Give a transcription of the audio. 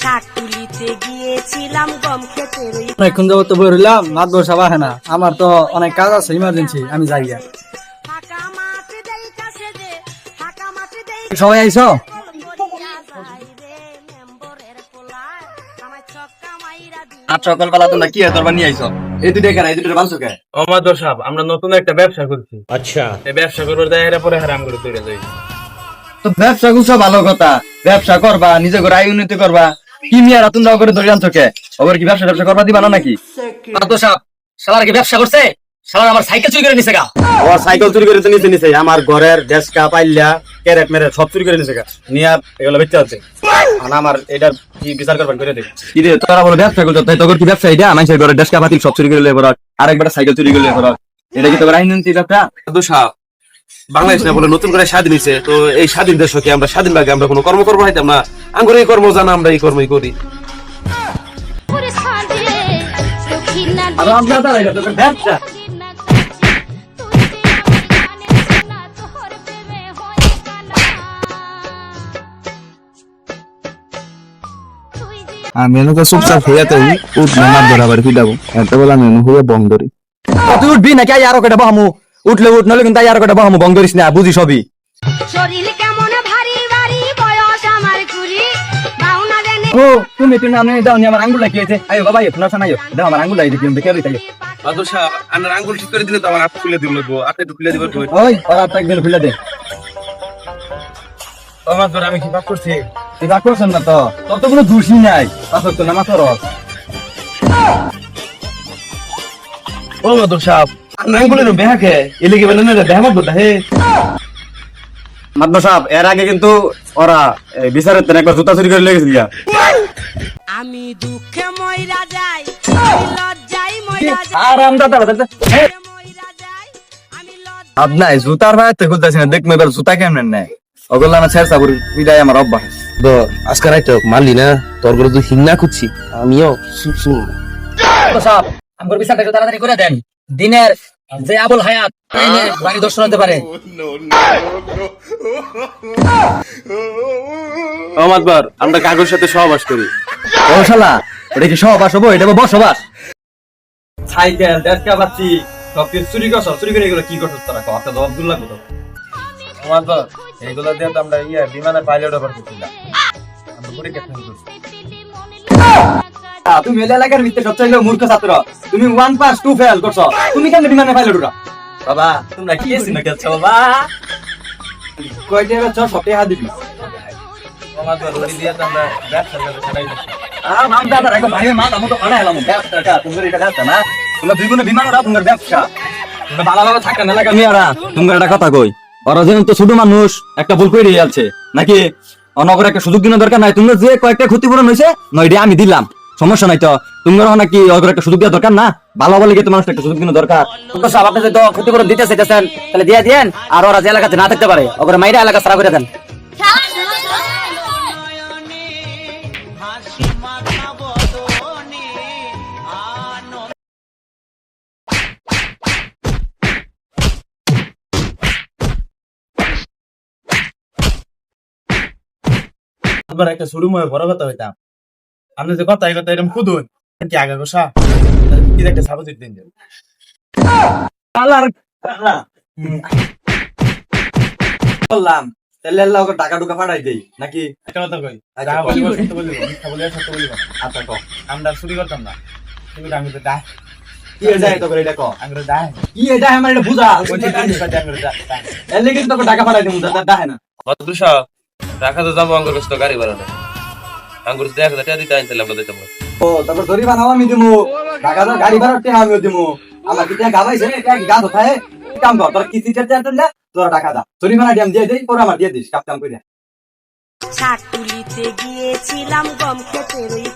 ছাটুলিতে গিয়েছিলাম গম খেতে রই অনেকক্ষণ যাবত তো বই রইলাম, রাত বসা বাহে না। আমার তো অনেক কাজ আছে, ইমার্জেন্সি, আমি যাই গিয়া। ফাঁকা মাঠ দেই কাছে দে ফাঁকা মাঠ দেই সবাই আইছো? করিয়া যাই রে মেম্বরের পোলায় আমায় ছক্কা মাইরা দি আজ সকালবেলা তোমরা কি তোরবা নিয়ে আইছো? এই দুটো কেন, এই দুটো বালছো কে? আমাদের সাহেব আমরা নতুন একটা ব্যবসা করছি। আচ্ছা, এই ব্যবসা করবার দেয় পরে হারাম করে তৈরি যাই। তো ব্যবসা করছো ভালো কথা, ব্যবসা করবা, নিজে করে আয় উন্নতি করবা। কি মিয়া তোমরা করে ধরে আনছো কে? ওর কি ব্যবসা করবা দিবা না নাকি? তো সাহেব শালার কি ব্যবসা করছে? শালার আমার সাইকেল চুরি করে নিছে গা। ও সাইকেল চুরি করে তো নিছে আমার ঘরের ডেস্কা পাইলা ক্যারেট মেরে সব চুরি করে নিছে গা। নিয়া এগুলো বেচতে আছে। আর আমার এটার কি বিচার করবেন করে দেখ। কি রে তোরা বলে ব্যবসা করছো, তাই তোর কি ব্যবসা এটা? মানুষের ঘরের ডেস্কা পাতিল সব চুরি করে লেবর, আরেকবার সাইকেল চুরি করে লেবর। এটা কি তোর আইন নীতি ব্যবসা? তো সাহেব বাংলাদেশ না বলে নতুন করে স্বাধীন হয়েছে, তো এই স্বাধীন দেশকে আমরা স্বাধীন ভাগে আমরা কোনো কর্ম করবো হইতাম না। আঙ্গুর এই কর্ম জানা, আমরা এই কর্মই করি। আর আমরা তো এটা তোর ব্যবসা। আমি এনে চুপচাপ হইয়া তাই উঠ না মার ধরা বাড়ি ফিরাবো এত বলে আমি এনে হইয়া বং ধরি। তুই উঠবি নাকি আরো কটা বহামু? উঠলে উঠ, নলে কিন্তু আরো কটা বহামু। বং ধরিস না, বুঝি সবই। শরীর কেমন ভারী ভারী বয়স আমার কুড়ি বাউনা দেনে ও তুমি তুমি আমি দাও নি আমার আঙ্গুল লাগিয়েছে। আয়ো বাবা আয়ো, তোমার সামনে আয়ো, দাও আমার আঙ্গুল লাগিয়ে দিই, দেখে তাই। তো সাহেব আপনার আঙ্গুল ঠিক করে দিলে তো আমার হাত খুলে দিব লাগবো, আপনি একটু খুলে দিবেন। ওই আর আপনি একদিন খুলে দে। আমাদের আমি কি পাপ করছি? তুই রাগ করছেন না তো? তোর তো কোনো দোষই নাই। পাথর তো নামা তোর। ও মাদুর সাহেব আপনার আঙ্গুলের বেহাকে এলিগে বলেন না বেহা মাদুর হে। মাদবা সাহেব এর আগে কিন্তু ওরা বিচারের তেন একবার জুতা চুরি করে লেগেছিল। আমি দুঃখে মইরা যাই আমি লজ্জায় মইরা যাই আর আমরা মইরা যাই আমি লজ্জা আপনার জুতার ভাই তো খুলতেছি না, দেখবো এবার জুতা কেমন নেই। ওগুলো আমার ছেড়া বুড়ি বিদায় আমার অভ্যাস। তো আজকে রাইতে মানলি না, তোর করে তুই হিংনা খুঁজছি, আমিও শুন। তো সাহেব আমার বিচারটা একটু তাড়াতাড়ি করে দেন। দিনের যে আবুল হায়াত আইনে বাড়ি দর্শন হতে পারে। আমাদবার আমরা কাগজ সাথে সহবাস করি। ও শালা, এটা কি সহবাস হবো? এটা বসবাস। সাইকেল ডেস্কা পাচ্ছি সব কিছু চুরি করছ, চুরি করে এগুলো কি করছ তোরা? আপনার জবাব দূর লাগবে তো। আমাদের এইগুলো দিয়ে তো আমরা বিমানে পাইলট অফার করছিলাম। আমরা পুরো ক্যাপ্টেন করছি। তুমি এলাকার ভিতরে সবচেয়ে মূর্খ ছাত্র। তুমি 1 পাস 2 ফেল করছো, তুমি কেন বিমানে পাইলট উড়া? বাবা তোমরা কি এসি না খেলছো বাবা? কয়টা এবার চল সবটাই হাত দিবি। আমাদের ওই দিয়ে তো আমরা ব্যবসার কাছে ছাড়াই দিচ্ছি। আমি দাদা রাখো ভাই মাথা মতো খানা এলাম ব্যবসা। তোমার এটা ব্যবসা না, তোমরা দুই গুণে বিমান ওরা তোমার ব্যবসা। তোমরা ভালোভাবে থাকেন এলাকা মেয়েরা। তোমার একটা কথা কই, ওরা যেন তো ছোট মানুষ একটা ভুল করে যাচ্ছে নাকি? অনগর একটা সুযোগ দিনের দরকার নাই। তোমরা যে কয়েকটা ক্ষতিপূরণ হয়েছে নয়টা আমি দিলাম, সমস্যা নাই তো। তোমরা নাকি অগর একটা সুযোগ দেওয়া দরকার না? ভালো বলে কি তোমার একটা সুযোগ দিনের দরকার? তো সাহেব আপনি যদি ক্ষতিপূরণ দিতে চাইতেছেন তাহলে দিয়ে দেন, আর ওরা যে এলাকাতে না থাকতে পারে ওগুলো মাইরা এলাকা সারা করে দেন। একবার একটা শুরু ময়ে বড় কথা হইতাম। আপনি যে কথা এই কথা এরকম খুদুন কি আগে গোসা কি একটা সাবজেক্ট দিন যে আলার বললাম তাহলে আল্লাহ ওকে টাকা টুকা পাঠাই দেই নাকি? একটা কথা কই, আচ্ছা, যা কও। বলিব সত্য বলিব, মিথ্যা বলিব সত্য বলিব। আচ্ছা কও, আমরা চুরি করতাম না, তুমি আঙ্গুরে দায় কি এটা এটা করে এটা কও। আঙ্গুরে দায় কি এটা আমার এটা বুঝা। আঙ্গুরে দায়। এর লাগি তোকে টাকা পাঠাই দিমু, দাদা দাহে না। মাদুর সাহেব রাখা তো যাবো আঙ্গুর কাছে, গাড়ি ভাড়া নেই। আঙ্গুর 1000 টাকা দিতে আনছিলাম আমরা দিতাম। ও তারপর দড়ি বানাও আমি দিমু, টাকা দাও গাড়ি ভাড়া তে আমিও দিমু। আমার কি টাকা গাবাইছে এটা কি গাছ উঠায়? কাম কর, তোর কিস্তি তে না তোর টাকা দা, দড়ি বানা দিম দিয়ে দেই, পরে আমার দিয়ে দিস কাম কাম কইরা। ছাটুলিতে গিয়েছিলাম গম খেতে রই